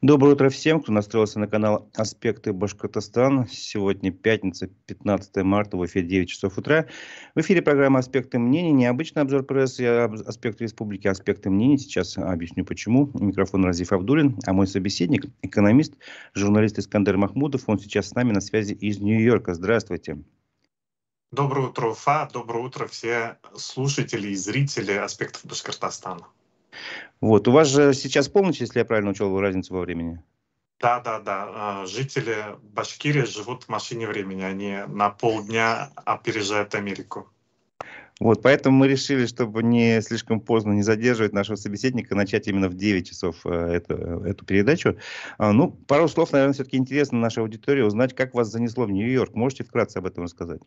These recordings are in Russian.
Доброе утро всем, кто настроился на канал «Аспекты Башкортостана». Сегодня пятница, 15 марта, в эфире 9 часов утра. В эфире программа «Аспекты мнений». Необычный обзор прессы, аспекты республики, аспекты мнений. Сейчас объясню, почему. Микрофон Разиф Абдуллин, а мой собеседник, экономист, журналист Искандер Махмудов. Он сейчас с нами на связи из Нью-Йорка. Здравствуйте. Доброе утро, Уфа. Доброе утро, все слушатели и зрители «Аспектов Башкортостана». Вот, у вас же сейчас полночь, если я правильно учел разницу во времени? Да. Жители Башкирии живут в машине времени. Они на полдня опережают Америку. Вот, поэтому мы решили, чтобы не слишком поздно не задерживать нашего собеседника, начать именно в 9 часов эту передачу. Ну, пару слов, наверное, все-таки интересно нашей аудитории узнать, как вас занесло в Нью-Йорк. Можете вкратце об этом рассказать?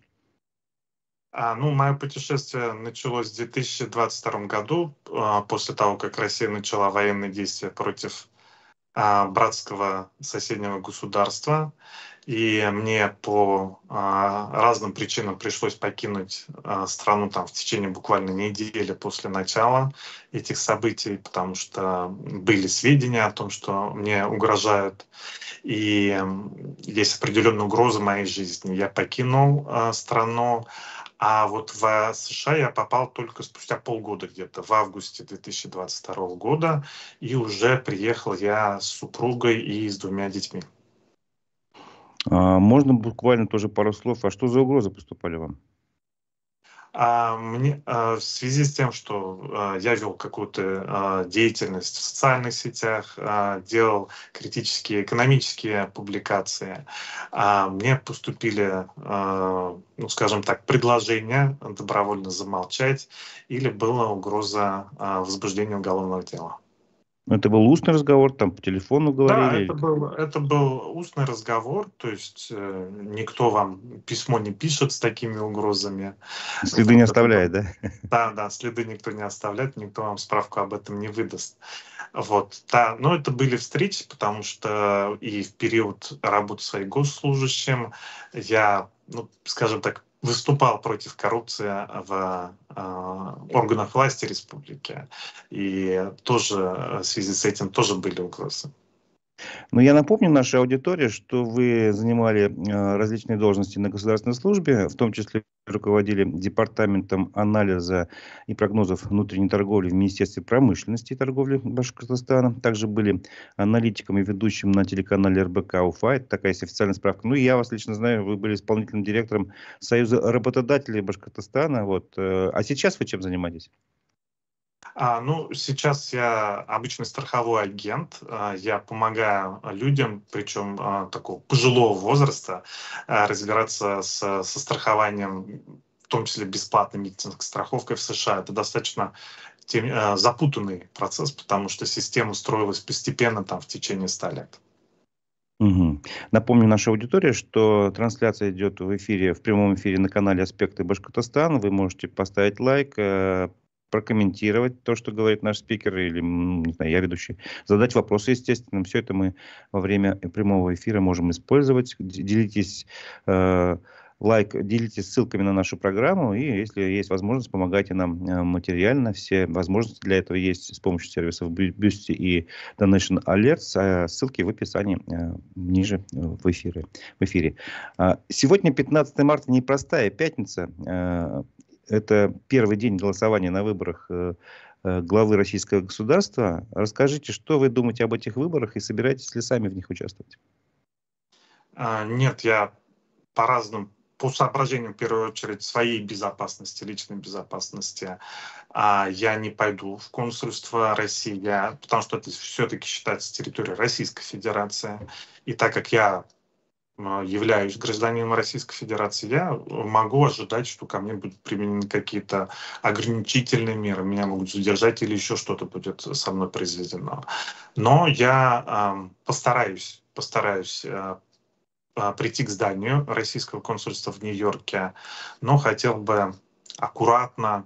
Мое путешествие началось в 2022 году, после того, как Россия начала военные действия против братского соседнего государства. И мне по разным причинам пришлось покинуть страну там в течение буквально недели после начала этих событий, потому что были сведения о том, что мне угрожают, и есть определенная угроза моей жизни. Я покинул страну, а вот в США я попал только спустя полгода, где-то в августе 2022 года, и уже приехал я с супругой и с двумя детьми. Можно буквально тоже пару слов. А что за угрозы поступали вам? В связи с тем, что я вел какую-то деятельность в социальных сетях, делал критические экономические публикации, мне поступили, ну, скажем так, предложения добровольно замолчать, или была угроза возбуждения уголовного дела. Это был устный разговор, там по телефону Да, говорили? это был устный разговор, то есть никто вам письмо не пишет с такими угрозами. Следы не Вот, это оставляет, был. да? Да, следы никто не оставляет, никто вам справку об этом не выдаст. Вот, да, но это были встречи, потому что и в период работы своим госслужащим я, ну, скажем так, выступал против коррупции в органах власти республики. И тоже в связи с этим тоже были угрозы. Но я напомню нашей аудитории, что вы занимали различные должности на государственной службе, в том числе руководили департаментом анализа и прогнозов внутренней торговли в Министерстве промышленности и торговли Башкортостана. Также были аналитиком и ведущим на телеканале РБК Уфа. Это такая есть официальная справка. Ну и я вас лично знаю, вы были исполнительным директором Союза работодателей Башкортостана. Вот. А сейчас вы чем занимаетесь? Ну, сейчас я обычный страховой агент. Я помогаю людям, причем такого пожилого возраста, разбираться со страхованием, в том числе бесплатной медицинской страховкой в США. Это достаточно запутанный процесс, потому что система строилась постепенно там, в течение 100 лет. Мгм. Напомню нашей аудитории, что трансляция идет в эфире, в прямом эфире на канале «Аспекты Башкортостана». Вы можете поставить лайк, прокомментировать то, что говорит наш спикер, или, не знаю, я ведущий, задать вопросы, естественно. Все это мы во время прямого эфира можем использовать. Делитесь делитесь ссылками на нашу программу, и если есть возможность, помогайте нам материально. Все возможности для этого есть с помощью сервисов Boosty и Donation Alerts. Ссылки в описании ниже в эфире. Сегодня 15 марта, непростая пятница. Это первый день голосования на выборах главы российского государства. Расскажите, что вы думаете об этих выборах и собираетесь ли сами в них участвовать? Нет, я по соображениям, в первую очередь, своей безопасности, личной безопасности, я не пойду в консульство России, потому что это все-таки считается территорией Российской Федерации. И так как я являюсь гражданином Российской Федерации, я могу ожидать, что ко мне будут применены какие-то ограничительные меры, меня могут задержать или еще что-то будет со мной произведено. Но я постараюсь прийти к зданию российского консульства в Нью-Йорке, но хотел бы аккуратно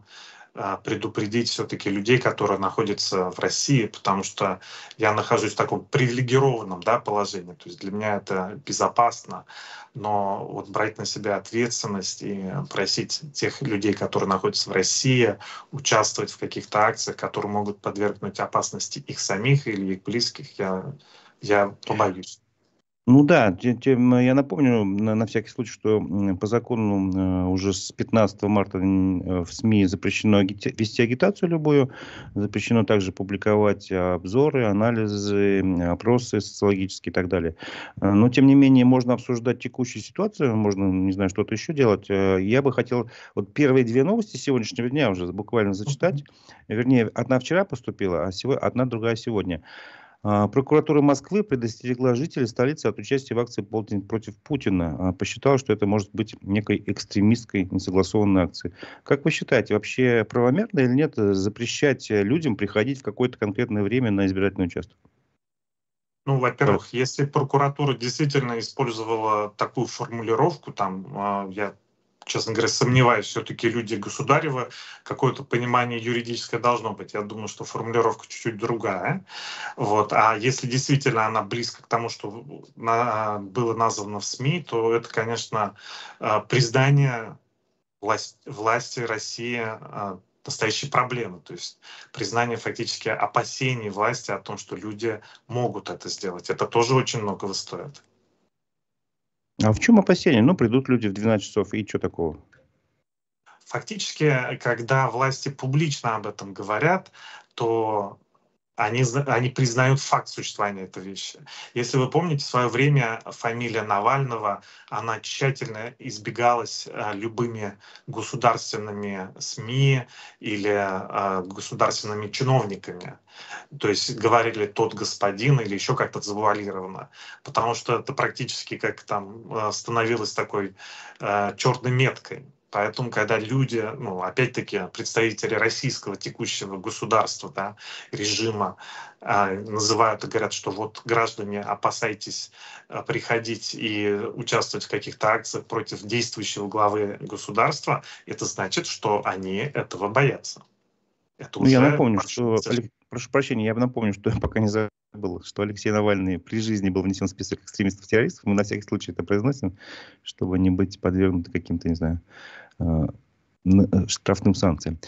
предупредить все-таки людей, которые находятся в России, потому что я нахожусь в таком привилегированном, да, положении. То есть для меня это безопасно, но вот брать на себя ответственность и просить тех людей, которые находятся в России, участвовать в каких-то акциях, которые могут подвергнуть опасности их самих или их близких, я Я побоюсь. Ну да, я напомню на всякий случай, что по закону уже с 15 марта в СМИ запрещено вести агитацию любую, запрещено также публиковать обзоры, анализы, опросы социологические и так далее. Но тем не менее можно обсуждать текущую ситуацию, можно, не знаю, что-то еще делать. Я бы хотел вот первые две новости сегодняшнего дня уже буквально зачитать. Вернее, одна вчера поступила, одна другая сегодня. Прокуратура Москвы предостерегла жителей столицы от участия в акции «Полдень против Путина». Посчитала, что это может быть некой экстремистской несогласованной акцией. Как вы считаете, вообще правомерно или нет запрещать людям приходить в какое-то конкретное время на избирательный участок? Ну, во-первых, если прокуратура действительно использовала такую формулировку, я, честно говоря, сомневаюсь, все-таки люди государева, какое-то понимание юридическое должно быть. Я думаю, что формулировка чуть-чуть другая. Вот. А если действительно она близко к тому, что было названо в СМИ, то это, конечно, признание власти России настоящей проблемы, то есть признание фактически опасений власти о том, что люди могут это сделать. Это тоже очень многого стоит. А в чем опасение? Ну, придут люди в 12 часов, и что такого? Фактически, когда власти публично об этом говорят, то они признают факт существования этой вещи. Если вы помните, в свое время фамилия Навального, она тщательно избегалась любыми государственными СМИ или государственными чиновниками. То есть говорили «тот господин» или еще как-то завуалированно. Потому что это практически как там становилось такой черной меткой. Поэтому, когда люди, ну, опять-таки, представители российского текущего государства, да, режима, называют и говорят, что вот, граждане, опасайтесь приходить и участвовать в каких-то акциях против действующего главы государства, это значит, что они этого боятся. Это Ну, я уже напомню, большое что, достижение. прошу прощения, я напомню, что я пока не забыл, что Алексей Навальный при жизни был внесен в список экстремистов-террористов. Мы на всякий случай это произносим, чтобы не быть подвергнуты каким-то, не знаю, э, штрафным санкциям.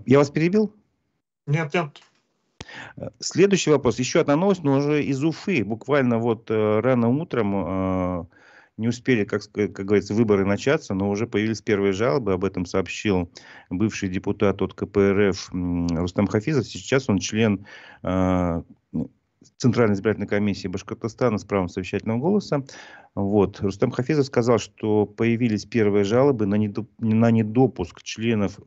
Я вас перебил? Нет, нет. Следующий вопрос. Еще одна новость, но уже из Уфы. Буквально вот рано утром не успели, как говорится, выборы начаться, но уже появились первые жалобы. Об этом сообщил бывший депутат от КПРФ Рустам Хафизов. Сейчас он член Центральной избирательной комиссии Башкортостана с правом совещательного голоса. Вот. Рустам Хафизов сказал, что появились первые жалобы на недопуск членов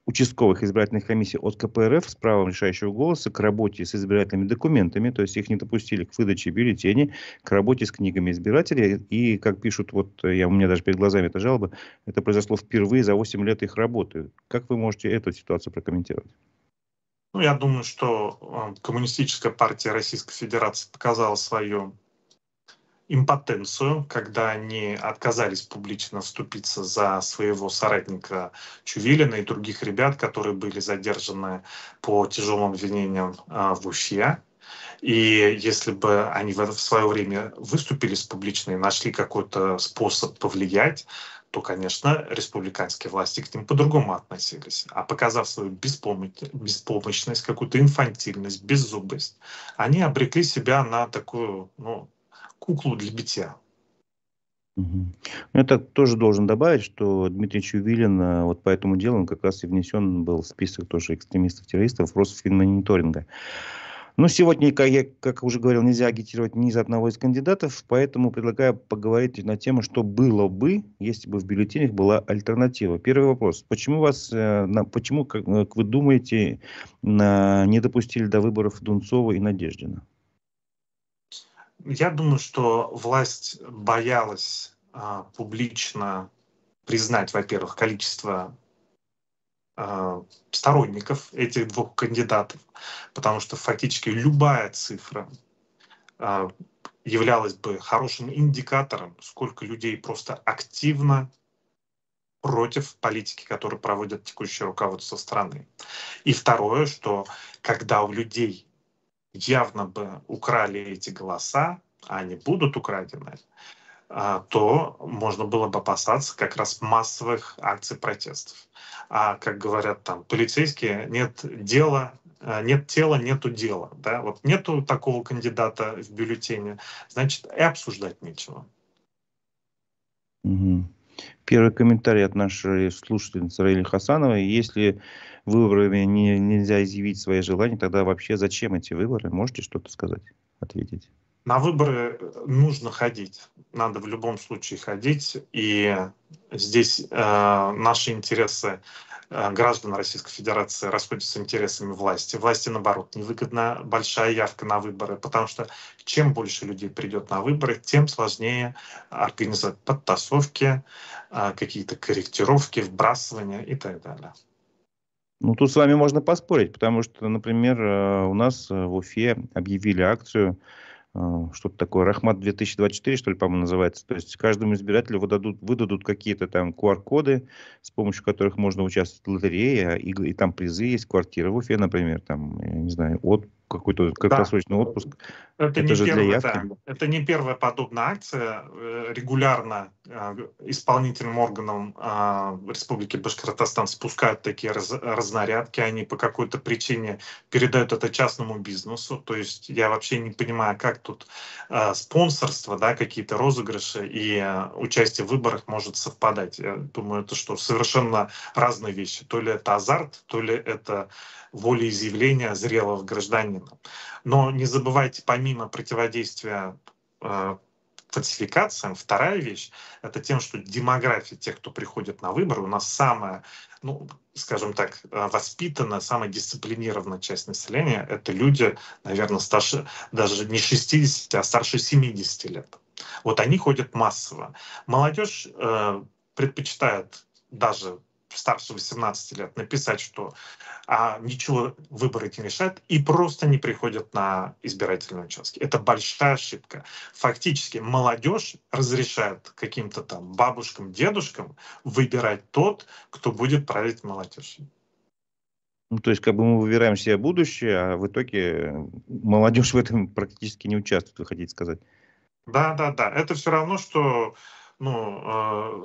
участковых избирательных комиссий от КПРФ с правом решающего голоса к работе с избирательными документами, то есть их не допустили к выдаче бюллетеней, к работе с книгами избирателей. И, как пишут, вот у меня даже перед глазами эта жалоба, это произошло впервые за 8 лет их работы. Как вы можете эту ситуацию прокомментировать? Ну, я думаю, что Коммунистическая партия Российской Федерации показала свою импотенцию, когда они отказались публично вступиться за своего соратника Чувилина и других ребят, которые были задержаны по тяжелым обвинениям в Уфе. И если бы они в свое время выступили публично и нашли какой-то способ повлиять, то, конечно, республиканские власти к ним по-другому относились. А показав свою беспомощность, какую-то инфантильность, беззубость, они обрекли себя на такую, ну, куклу для битья. Мгм. Это тоже должен добавить, что Дмитрий Чувилин вот по этому делу он как раз и внесен был в список тоже экстремистов-террористов Росфинмониторинга. Но сегодня, как уже говорил, нельзя агитировать ни за одного из кандидатов, поэтому предлагаю поговорить на тему, что было бы, если бы в бюллетенях была альтернатива. Первый вопрос. Почему, как вы думаете, не допустили до выборов Дунцова и Надеждина? Я думаю, что власть боялась публично признать, во-первых, количество сторонников этих двух кандидатов, потому что фактически любая цифра являлась бы хорошим индикатором, сколько людей просто активно против политики, которую проводит текущее руководство страны. И второе, что когда у людей явно бы украли эти голоса, а они будут украдены, то можно было бы опасаться как раз массовых акций протестов. А как говорят там полицейские, нет дела нет тела, нету дела. Да? Вот нету такого кандидата в бюллетене, значит, и обсуждать нечего. Мгм. Первый комментарий от нашей слушательницы Раили Хасановой. Если выборами нельзя изъявить свои желания, тогда вообще зачем эти выборы? Можете что-то сказать, ответить? На выборы нужно ходить. Надо в любом случае ходить. И здесь наши интересы граждан Российской Федерации расходятся с интересами власти. Власти, наоборот, невыгодна большая явка на выборы, потому что чем больше людей придет на выборы, тем сложнее организовать подтасовки, какие-то корректировки, вбрасывания и так далее. Ну, тут с вами можно поспорить, потому что, например, у нас в Уфе объявили акцию, что-то такое, Рахмат-2024, что ли, по-моему, называется. То есть каждому избирателю выдадут какие-то там QR-коды, с помощью которых можно участвовать в лотерее, и там призы есть, квартира в Уфе, например, там, я не знаю, какой-то Да. краткосрочный отпуск. Это Это не же для первая, явки. да, это не первая подобная акция. Регулярно исполнительным органам Республики Башкортостан спускают такие разнарядки. Они по какой-то причине передают это частному бизнесу. То есть я вообще не понимаю, как тут спонсорство, да, какие-то розыгрыши и участие в выборах может совпадать. Я думаю, это что, совершенно разные вещи. То ли это азарт, то ли это волеизъявление зрелого гражданина. Но не забывайте, помимо противодействия фальсификациям, вторая вещь — это тем, что демография тех, кто приходит на выборы, у нас самая, ну, скажем так, воспитанная, самая дисциплинированная часть населения — это люди, наверное, старше даже не 60, а старше 70 лет. Вот они ходят массово. Молодежь предпочитает даже старше 18 лет написать, что ничего выборы не решают и просто не приходят на избирательные участки. Это большая ошибка. Фактически молодежь разрешает каким-то там бабушкам, дедушкам выбирать тот, кто будет править молодежью. Ну, то есть, как бы мы выбираем себе будущее, а в итоге молодежь в этом практически не участвует, вы хотите сказать? Да, да, да. Это все равно, что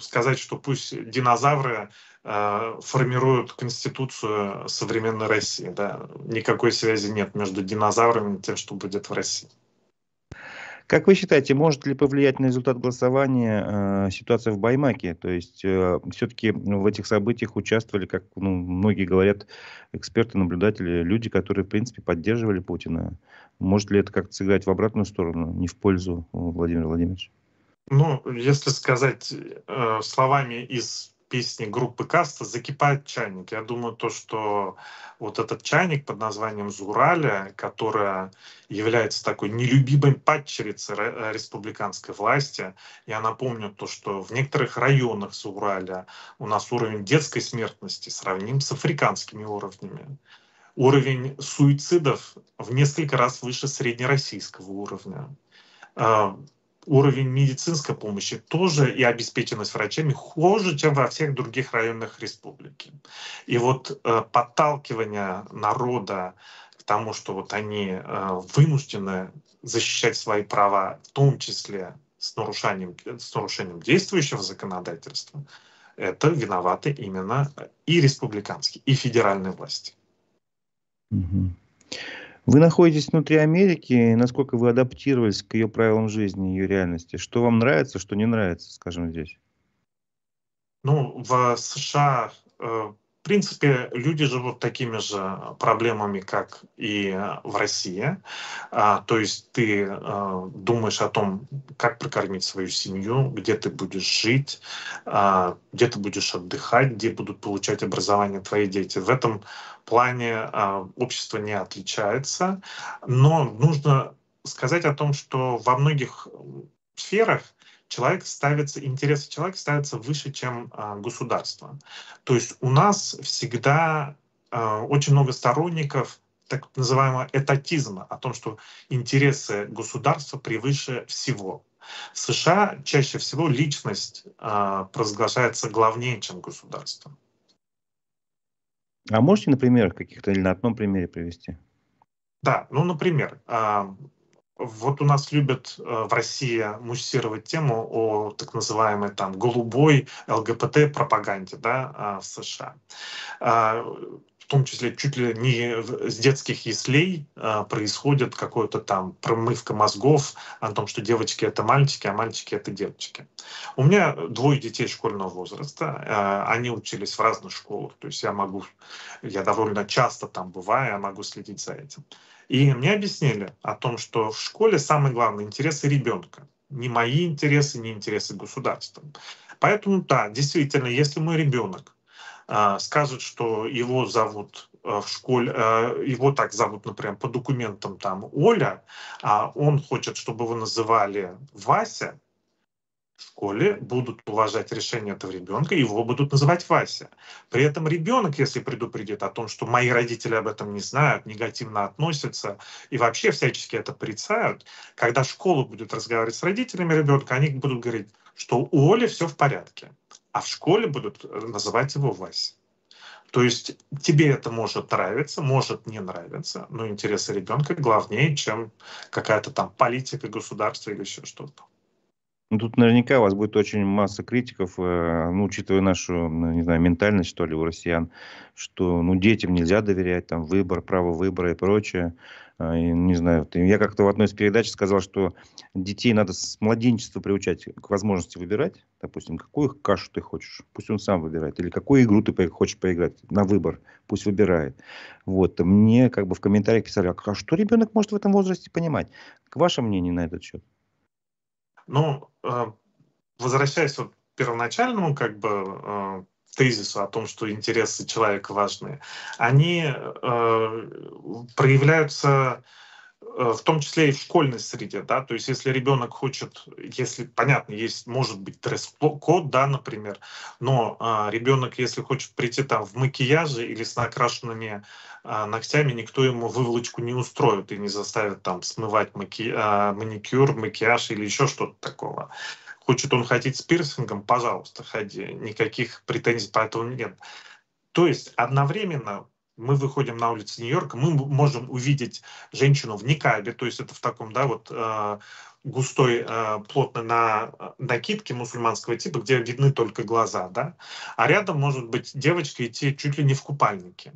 сказать, что пусть динозавры формируют конституцию современной России. Да. Никакой связи нет между динозаврами и тем, что будет в России. Как вы считаете, может ли повлиять на результат голосования ситуация в Баймаке? То есть, все-таки в этих событиях участвовали, как многие говорят, эксперты, наблюдатели, люди, которые, в принципе, поддерживали Путина. Может ли это как-то сыграть в обратную сторону, не в пользу Владимира Владимировича? Ну, если сказать словами из песни группы Каста, закипает чайник. Я думаю, то, что вот этот чайник под названием Зураля, которая является такой нелюбимой падчерицей республиканской власти, я напомню то, что в некоторых районах Зураля у нас уровень детской смертности сравним с африканскими уровнями. Уровень суицидов в несколько раз выше среднероссийского уровня. Уровень медицинской помощи тоже и обеспеченность врачами хуже, чем во всех других районах республики. И вот подталкивание народа к тому, что вот они вынуждены защищать свои права, в том числе с нарушением действующего законодательства, это виноваты именно и республиканские, и федеральные власти. Мгм. Вы находитесь внутри Америки. Насколько вы адаптировались к ее правилам жизни, ее реальности? Что вам нравится, что не нравится, скажем, здесь? Ну, в США, в принципе, люди живут такими же проблемами, как и в России. То есть ты думаешь о том, как прокормить свою семью, где ты будешь жить, где ты будешь отдыхать, где будут получать образование твои дети. В этом плане общество не отличается. Но нужно сказать о том, что во многих сферах интересы человека ставятся выше, чем государство. То есть у нас всегда очень много сторонников так называемого этатизма, о том, что интересы государства превыше всего. В США чаще всего личность провозглашается главнее, чем государство. А можете на примерах каких-то или на одном примере привести? Да, ну, например, вот у нас любят в России муссировать тему о так называемой там голубой ЛГБТ-пропаганде, да, в США. в том числе чуть ли не с детских яслей происходит какая-то там промывка мозгов о том, что девочки это мальчики, а мальчики это девочки. У меня 2 детей школьного возраста, они учились в разных школах, то есть я довольно часто там бываю, я могу следить за этим. И мне объяснили о том, что в школе самое главное интересы ребенка, не мои интересы, не интересы государства. Поэтому да, действительно, если мой ребенок скажет, что его зовут в школе, его так зовут, например, по документам там Оля, а он хочет, чтобы его называли Вася, в школе будут уважать решение этого ребенка, его будут называть Вася. При этом ребенок, если предупредит о том, что мои родители об этом не знают, негативно относятся и вообще всячески это порицают, когда школа будет разговаривать с родителями ребенка, они будут говорить, что у Оли все в порядке, а в школе будут называть его Вася. То есть тебе это может нравиться, может не нравиться, но интересы ребенка главнее, чем какая-то там политика государства или еще что-то. Ну, тут наверняка у вас будет очень масса критиков, ну, учитывая нашу, ну, не знаю, ментальность, что ли, у россиян, что, ну, детям нельзя доверять, там, выбор, право выбора и прочее. И, не знаю, я как-то в одной из передач сказал, что детей надо с младенчества приучать к возможности выбирать. Допустим, какую кашу ты хочешь, пусть он сам выбирает. Или какую игру ты хочешь поиграть, на выбор, пусть выбирает. Вот, мне как бы в комментариях писали, а что ребенок может в этом возрасте понимать? Ваше мнение на этот счет? Ну, возвращаясь вот к первоначальному как бы тезису о том, что интересы человека важны, они проявляются в том числе и в школьной среде, да, то есть если ребенок хочет, если, понятно, есть, может быть, дресс-код, да, например, но ребенок, если хочет прийти там в макияже или с накрашенными ногтями, никто ему выволочку не устроит и не заставит там смывать маникюр, макияж или еще что-то такого. Хочет он ходить с пирсингом, пожалуйста, ходи, никаких претензий по этому нет. То есть одновременно мы выходим на улицы Нью-Йорка, мы можем увидеть женщину в никабе, то есть это в таком, да, вот густой, плотной накидке мусульманского типа, где видны только глаза, да, а рядом может быть девочка идти чуть ли не в купальнике.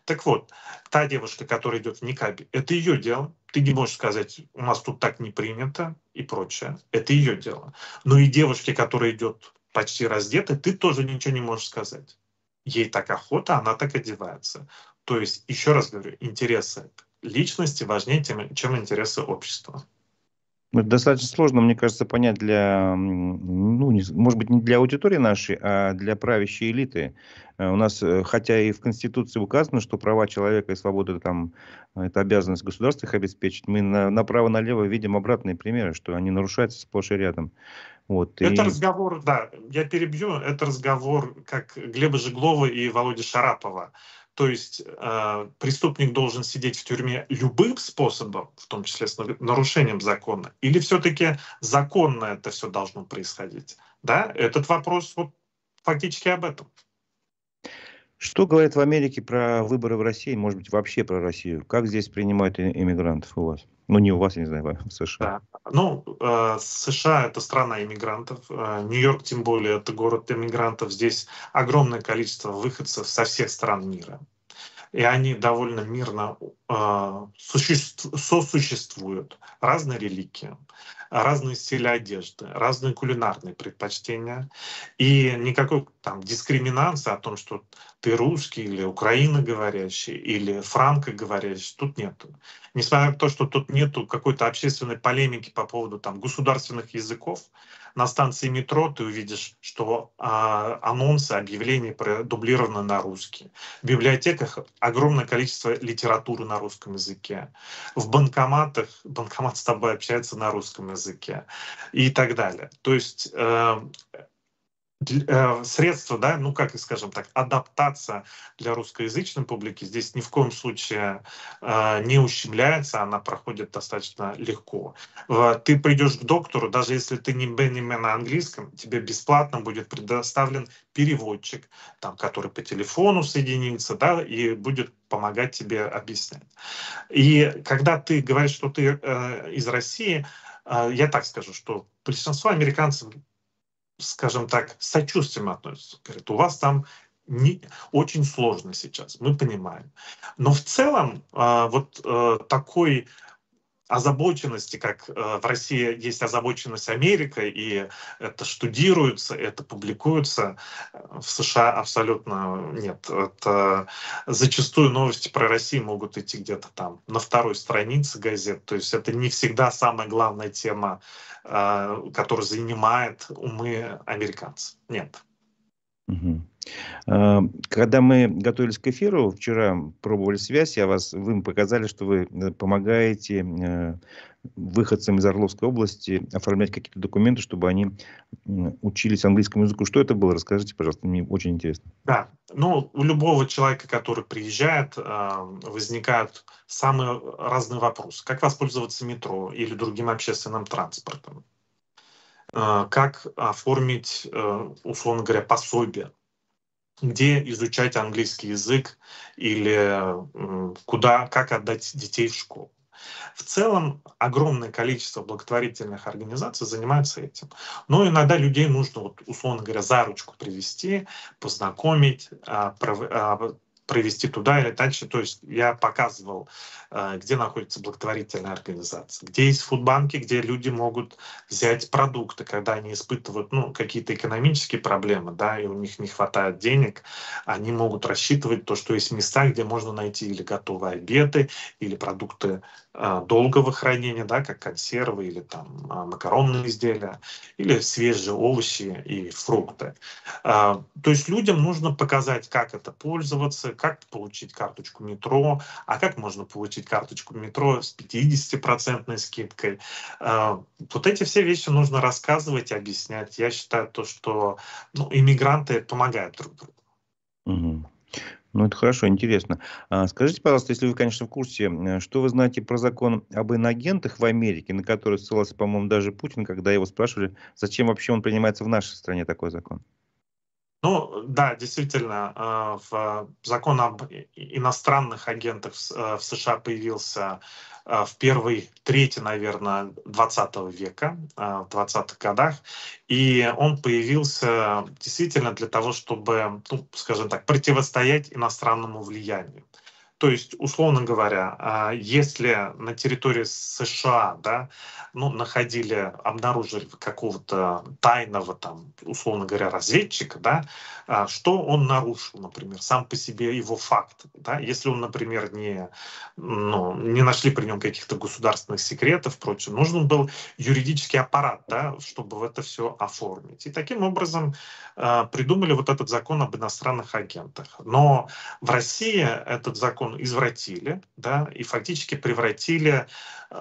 Так вот, та девушка, которая идет в никабе, это ее дело. Ты не можешь сказать, у нас тут так не принято и прочее. Это ее дело. Но и девушке, которая идет почти раздетой, ты тоже ничего не можешь сказать. Ей так охота, она так одевается. То есть, еще раз говорю, интересы личности важнее, чем интересы общества. Это достаточно сложно, мне кажется, понять для, ну, может быть, не для аудитории нашей, а для правящей элиты. У нас, хотя и в Конституции указано, что права человека и свободы, там, это обязанность государства их обеспечить, мы направо-налево видим обратные примеры, что они нарушаются сплошь и рядом. Вот, Это и разговор, да, я перебью, это разговор как Глеба Жеглова и Володи Шарапова. То есть преступник должен сидеть в тюрьме любым способом, в том числе с нарушением закона, или все-таки законно это все должно происходить? Да, этот вопрос вот фактически об этом. что говорят в Америке про выборы в России, может быть, вообще про Россию? Как здесь принимают иммигрантов у вас? Ну, не у вас, я не знаю, в США. Да. Ну, США — это страна иммигрантов, Нью-Йорк, тем более, это город иммигрантов. Здесь огромное количество выходцев со всех стран мира. И они довольно мирно сосуществуют. Разные религии, разные стили одежды, разные кулинарные предпочтения. И никакой там дискриминации о том, что ты русский или украиноговорящий или франкоговорящий, тут нету. Несмотря на то, что тут нету какой-то общественной полемики по поводу там государственных языков, на станции метро ты увидишь, что анонсы, объявления продублированы на русский. В библиотеках огромное количество литературы на русском языке. В банкоматах банкомат с тобой общается на русском языке и так далее. То есть средства, да, ну как и скажем так, адаптация для русскоязычной публики здесь ни в коем случае не ущемляется, она проходит достаточно легко. Ты придешь к доктору, даже если ты не беннимен на английском, тебе бесплатно будет предоставлен переводчик, там, который по телефону соединится, да, и будет помогать тебе объяснять. И когда ты говоришь, что ты из России, я так скажу, что большинство американцев, скажем так, с сочувствием относятся. Говорят, у вас там очень сложно сейчас, мы понимаем. Но в целом такой озабоченности, как в России есть озабоченность Америкой, и это штудируется, это публикуется, в США абсолютно нет. Это зачастую новости про Россию могут идти где-то там на второй странице газет, то есть это не всегда самая главная тема, которая занимает умы американцев. Нет. Мгм. Когда мы готовились к эфиру, вчера пробовали связь, вы мне показали, что вы помогаете выходцам из Орловской области оформлять какие-то документы, чтобы они учились английскому языку. Что это было? Расскажите, пожалуйста, мне очень интересно. Да, ну, у любого человека, который приезжает, возникают самые разные вопросы. Как воспользоваться метро или другим общественным транспортом? Как оформить, условно говоря, пособие? Где изучать английский язык или как отдать детей в школу? В целом огромное количество благотворительных организаций занимаются этим. Но иногда людей нужно, вот, условно говоря, за ручку привести, познакомить, провести туда или дальше. То есть я показывал, где находится благотворительная организация, где есть фудбанки, где люди могут взять продукты, когда они испытывают какие-то экономические проблемы, да, и у них не хватает денег, они могут рассчитывать то, что есть места, где можно найти или готовые обеды, или продукты долгого хранения, да, как консервы или там макаронные изделия, или свежие овощи и фрукты. То есть людям нужно показать, как это пользоваться, как получить карточку метро, а как можно получить карточку метро с 50% скидкой. Вот эти все вещи нужно рассказывать и объяснять. Я считаю, что иммигранты помогают друг другу. Мгм. Ну, это хорошо, интересно. Скажите, пожалуйста, если вы, конечно, в курсе, что вы знаете про закон об иноагентах в Америке, на который ссылался, по-моему, даже Путин, когда его спрашивали, зачем вообще он принимается в нашей стране такой закон? Ну да, действительно, закон об иностранных агентах в США появился в первой трети, наверное, 20 века, в 20-х годах. И он появился действительно для того, чтобы, скажем так, противостоять иностранному влиянию. То есть, условно говоря, если на территории США, да, обнаружили какого-то тайного, там, условно говоря, разведчика, да, что он нарушил, например, сам по себе его факт, да, если он, например, не нашли при нем каких-то государственных секретов, прочее, нужен был юридический аппарат, да, чтобы это все оформить. И таким образом придумали вот этот закон об иностранных агентах. Но в России этот закон извратили, да, и фактически превратили.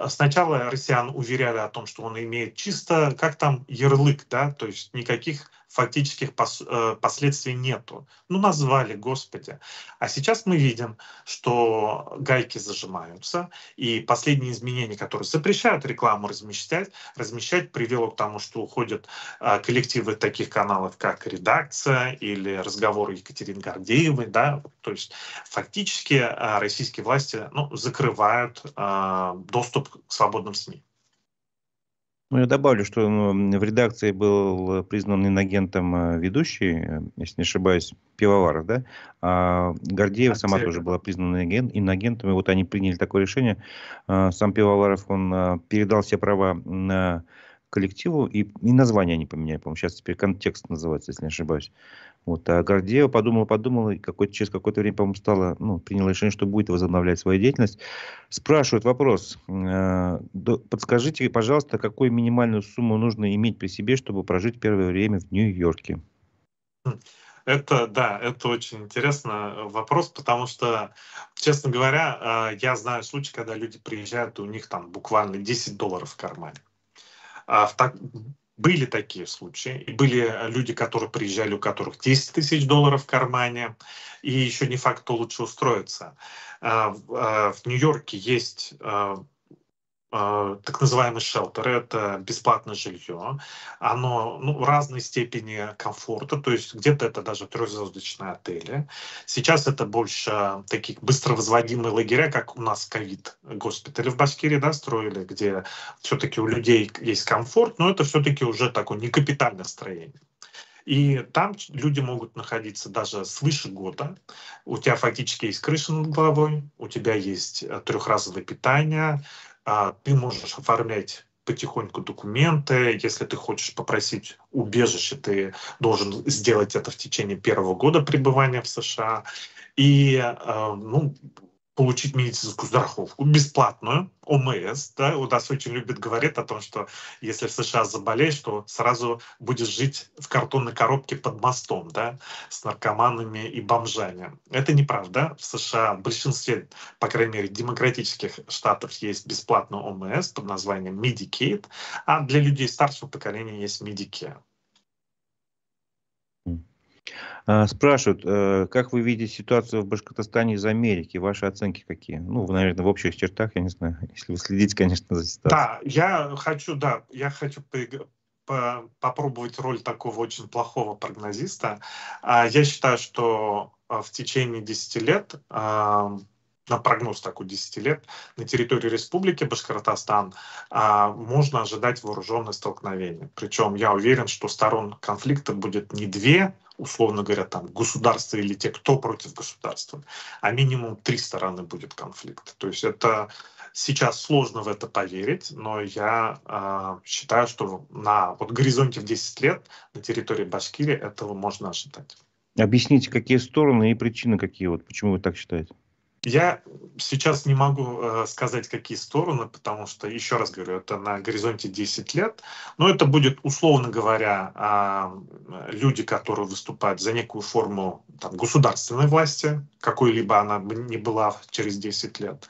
Сначала россиян уверяли о том, что он имеет чисто, как там, ярлык, да, то есть никаких фактических последствий нету. Назвали, господи. А сейчас мы видим, что гайки зажимаются, и последние изменения, которые запрещают рекламу размещать, привело к тому, что уходят коллективы таких каналов, как «Редакция» или «Разговоры Екатерины Гордеевой». Да? То есть фактически российские власти закрывают доступ к свободным СМИ. Ну, я добавлю, что в редакции был признан инагентом ведущий, если не ошибаюсь, Пивоваров, да? А Гордеева сама тоже была признана инагентом. И вот они приняли такое решение. Сам Пивоваров, он передал все права на коллективу, и название они поменяли, по-моему, сейчас теперь «Контекст» называется, если не ошибаюсь. Вот. А Гордеева подумала, и через какое-то время, по-моему, приняла решение, что будет возобновлять свою деятельность. Спрашивают вопрос. Подскажите, пожалуйста, какую минимальную сумму нужно иметь при себе, чтобы прожить первое время в Нью-Йорке? Это очень интересный вопрос, потому что, честно говоря, я знаю случаи, когда люди приезжают, и у них там буквально $10 в кармане. Были такие случаи. И были люди, которые приезжали, у которых $10 тысяч в кармане. И еще не факт, кто лучше устроится. В Нью-Йорке есть так называемые шелтеры, это бесплатное жилье. Оно в разной степени комфорта, то есть где-то это даже трехзвездочные отели. Сейчас это больше таких быстро возводимые лагеря, как у нас ковид-госпитали в Башкирии, да, строили, где все-таки у людей есть комфорт, но это все-таки уже такое не капитальное строение. И там люди могут находиться даже свыше года. У тебя фактически есть крыша над головой, у тебя есть трехразовое питание, ты можешь оформлять потихоньку документы. Если ты хочешь попросить убежище, ты должен сделать это в течение первого года пребывания в США. И ну, получить медицинскую страховку бесплатную, ОМС. Да? У нас очень любят говорить о том, что если в США заболеешь, то сразу будешь жить в картонной коробке под мостом, да, с наркоманами и бомжами. Это неправда. В США в большинстве, по крайней мере, демократических штатов есть бесплатный ОМС под названием Medicaid, а для людей старшего поколения есть Medicare. Спрашивают, как вы видите ситуацию в Башкортостане из Америки? Ваши оценки какие? Ну, наверное, в общих чертах, я не знаю, если вы следите, конечно, за ситуацией. Я хочу попробовать роль такого очень плохого прогнозиста. Я считаю, что в течение 10 лет, на прогноз такой 10 лет, на территории Республики Башкортостан можно ожидать вооруженное столкновение. Причем я уверен, что сторон конфликта будет не две, условно говоря, там государство или те, кто против государства, а минимум 3 стороны будет конфликт. То есть это сейчас сложно в это поверить, но я считаю, что на вот горизонте в 10 лет на территории Башкирии этого можно ожидать. Объясните, какие стороны и причины какие, вот почему вы так считаете? Я сейчас не могу сказать, какие стороны, потому что, еще раз говорю, это на горизонте 10 лет, но это будет, условно говоря, люди, которые выступают за некую форму там, государственной власти, какой-либо она бы ни была через 10 лет.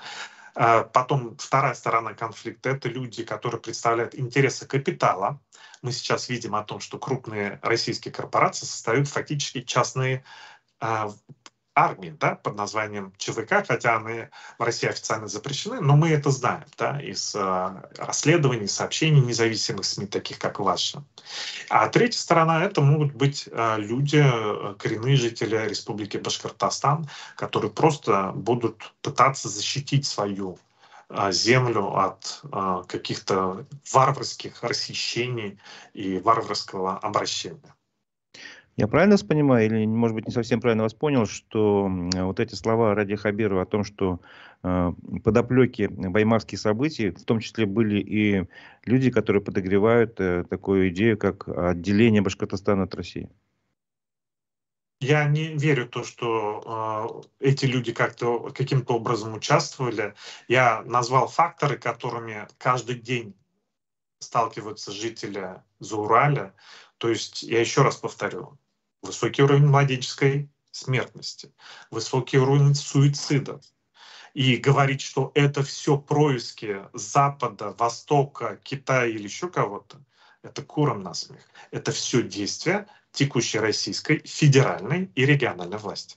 Потом вторая сторона конфликта — это люди, которые представляют интересы капитала. Мы сейчас видим о том, что крупные российские корпорации создают фактически частные армии, да, под названием ЧВК, хотя они в России официально запрещены, но мы это знаем, да, из расследований, сообщений независимых СМИ, таких как ваши. А третья сторона — это могут быть люди, коренные жители Республики Башкортостан, которые просто будут пытаться защитить свою землю от каких-то варварских расхищений и варварского обращения. Я правильно вас понимаю, или, может быть, не совсем правильно вас понял, что вот эти слова Ради Хабирова о том, что подоплеки баймакских событий, в том числе были и люди, которые подогревают такую идею, как отделение Башкортостана от России? Я не верю в то, что эти люди как-то каким-то образом участвовали. Я назвал факторы, которыми каждый день сталкиваются жители Зауралья. То есть, я еще раз повторю, высокий уровень младенческой смертности, высокий уровень суицидов. И говорить, что это все происки Запада, Востока, Китая или еще кого-то, это курам насмех. Это все действия текущей российской федеральной и региональной власти.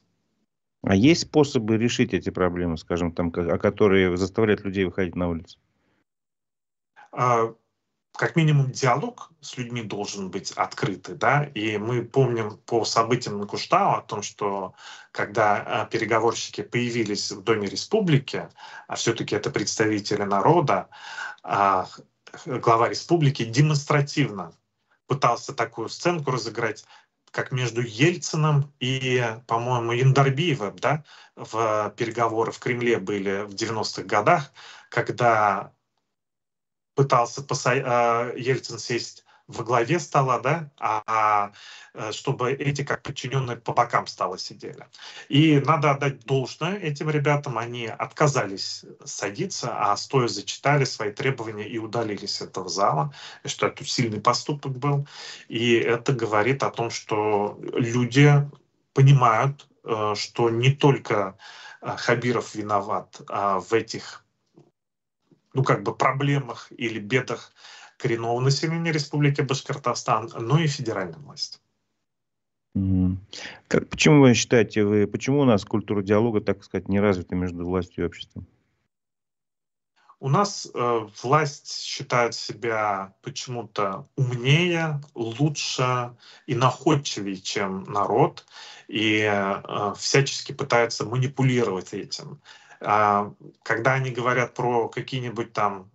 А есть способы решить эти проблемы, скажем, там, которые заставляют людей выходить на улицу? Как минимум диалог с людьми должен быть открытый, да, и мы помним по событиям на Куштау о том, что когда переговорщики появились в Доме Республики, а все-таки это представители народа, глава республики демонстративно пытался такую сценку разыграть, как между Ельциным и, по-моему, Яндарбиевым, да, в переговоры в Кремле были в 90-х годах, когда пытался Ельцин сесть во главе стола, да, чтобы эти как подчиненные по бокам стола сидели. И надо отдать должное этим ребятам, они отказались садиться, а стоя зачитали свои требования и удалились из этого зала, и что это сильный поступок был. И это говорит о том, что люди понимают, что не только Хабиров виноват в этих проблемах или бедах коренного населения Республики Башкортостан, но и федеральной власти. Почему вы считаете, почему у нас культура диалога, так сказать, не развита между властью и обществом? У нас власть считает себя почему-то умнее, лучше и находчивее, чем народ, и всячески пытается манипулировать этим. Когда они говорят про какие-нибудь там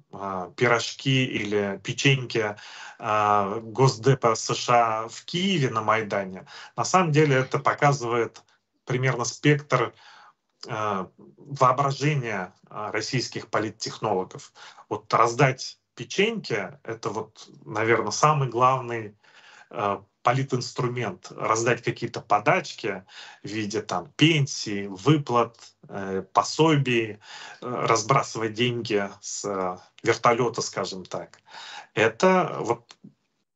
пирожки или печеньки Госдепа США в Киеве на Майдане, на самом деле это показывает примерно спектр воображения российских политтехнологов. Вот раздать печеньки — это вот, наверное, самый главный политинструмент. Раздать какие-то подачки в виде там пенсий, выплат, пособий, разбрасывать деньги с вертолета, скажем так. Это вот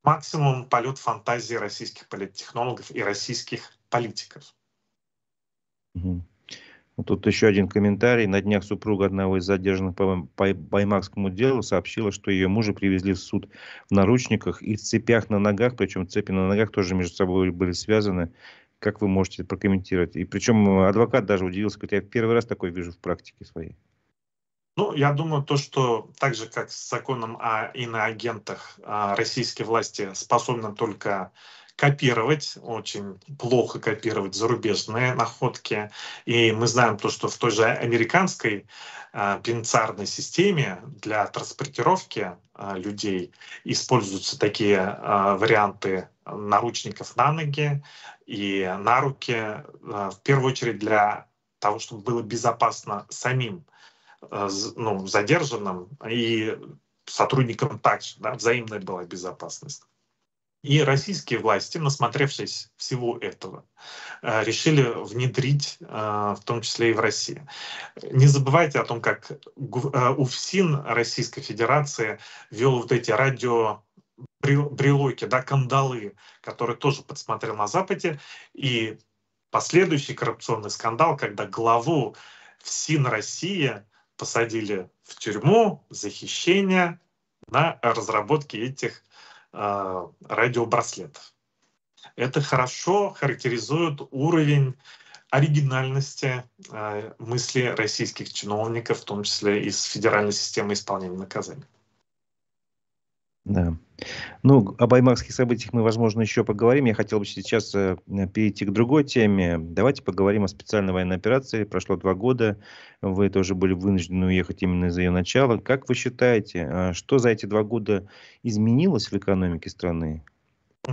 максимум полет фантазии российских политтехнологов и российских политиков. Мгм. Вот тут еще один комментарий. На днях супруга одного из задержанных по Баймакскому делу сообщила, что ее мужа привезли в суд в наручниках и в цепях на ногах, причем цепи на ногах тоже между собой были связаны. Как вы можете прокомментировать? И причем адвокат даже удивился, говорит, я первый раз такой вижу в практике своей. Ну, я думаю, то, что так же, как с законом о иноагентах, российские власти способны только копировать, очень плохо копировать зарубежные находки. И мы знаем то, что в той же американской пенитенциарной системе для транспортировки людей используются такие варианты наручников на ноги и на руки, в первую очередь для того, чтобы было безопасно самим задержанным и сотрудникам также, да, взаимная была безопасность. И российские власти, насмотревшись всего этого, решили внедрить, в том числе и в России. Не забывайте о том, как УФСИН Российской Федерации вел вот эти радиобрелоки, да, кандалы, которые тоже подсмотрел на Западе, и последующий коррупционный скандал, когда главу ФСИН России посадили в тюрьму за хищение на разработке этих радиобраслетов. Это хорошо характеризует уровень оригинальности мысли российских чиновников, в том числе из федеральной системы исполнения наказаний. Да. Ну, об аймакских событиях мы, возможно, еще поговорим. Я хотел бы сейчас перейти к другой теме. Давайте поговорим о специальной военной операции. Прошло 2 года. Вы тоже были вынуждены уехать именно из-за ее начала. Как вы считаете, что за эти 2 года изменилось в экономике страны?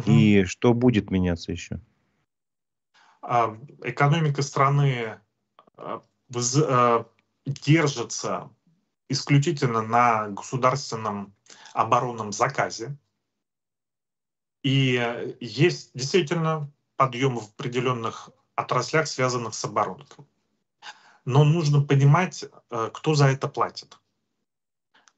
И что будет меняться еще? Экономика страны держится исключительно на государственном оборонном заказе. И есть действительно подъем в определенных отраслях, связанных с обороной. Но нужно понимать, кто за это платит.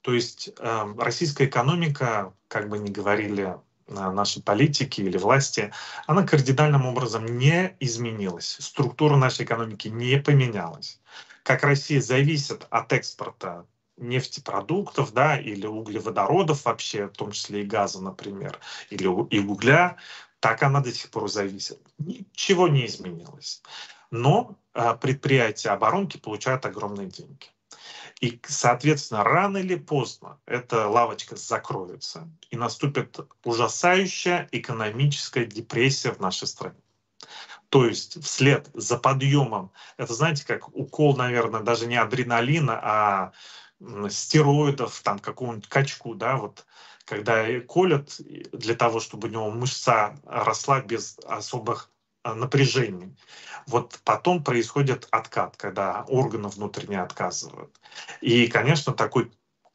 То есть российская экономика, как бы ни говорили наши политики или власти, она кардинальным образом не изменилась. Структура нашей экономики не поменялась. Как Россия зависит от экспорта нефтепродуктов, да, или углеводородов вообще, в том числе и газа, например, или и угля, так она до сих пор зависит. Ничего не изменилось. Но предприятия оборонки получают огромные деньги. И, соответственно, рано или поздно эта лавочка закроется, и наступит ужасающая экономическая депрессия в нашей стране. То есть вслед за подъемом, это, знаете, как укол, наверное, даже не адреналина, а стероидов, там, какому-нибудь качку, да, вот, когда колят для того, чтобы у него мышца росла без особых напряжений. Вот потом происходит откат, когда органы внутренне отказывают. И, конечно, такой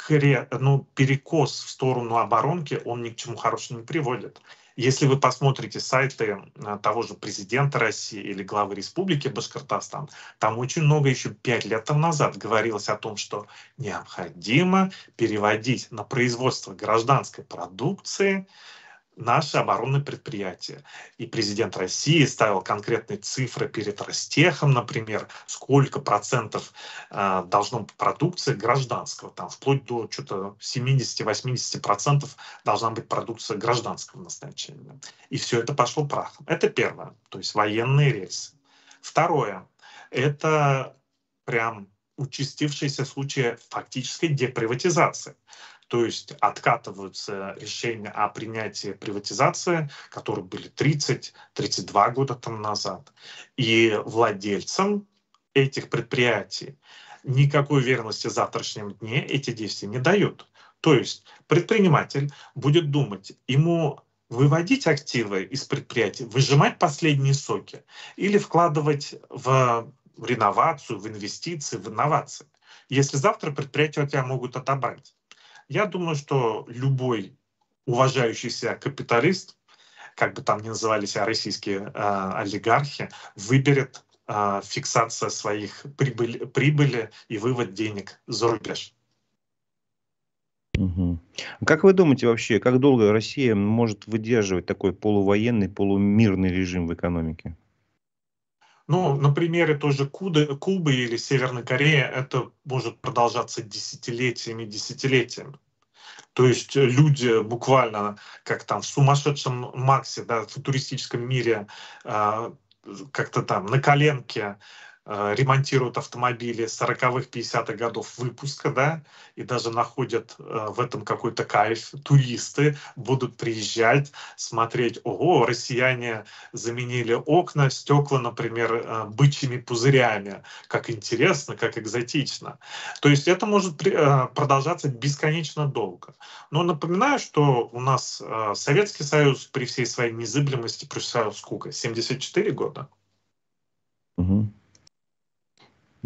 перекос в сторону оборонки, он ни к чему хорошему не приводит. Если вы посмотрите сайты того же президента России или главы Республики Башкортостан, там очень много еще 5 лет назад говорилось о том, что необходимо переводить на производство гражданской продукции наши оборонные предприятия. И президент России ставил конкретные цифры перед Ростехом, например, сколько процентов должно быть продукции гражданского, там вплоть до что-то 70-80% должна быть продукция гражданского назначения. И все это пошло прахом. Это первое, то есть военные рельсы. Второе, это прям участившиеся случаи фактической деприватизации. То есть откатываются решения о принятии приватизации, которые были 30-32 года тому назад. И владельцам этих предприятий никакой уверенности в завтрашнем дне эти действия не дают. То есть предприниматель будет думать, ему выводить активы из предприятия, выжимать последние соки или вкладывать в реновацию, в инвестиции, в инновации. Если завтра предприятия у тебя могут отобрать. Я думаю, что любой уважающий себя капиталист, как бы там ни называли себя российские олигархи, выберет фиксация своих прибыли и вывод денег за рубеж. Мгм. А как вы думаете вообще, как долго Россия может выдерживать такой полувоенный, полумирный режим в экономике? Ну, на примере той же Кубы или Северной Кореи это может продолжаться десятилетиями, десятилетиями. То есть люди буквально, как там в сумасшедшем Максе, да, в футуристическом мире, а, как-то там на коленке ремонтируют автомобили 40-х, 50-х годов выпуска, да, и даже находят в этом какой-то кайф. Туристы будут приезжать, смотреть, ого, россияне заменили окна, стекла, например, бычьими пузырями. Как интересно, как экзотично. То есть это может продолжаться бесконечно долго. Но напоминаю, что у нас Советский Союз при всей своей незыблемости просуществовал сколько? 74 года. Мгм.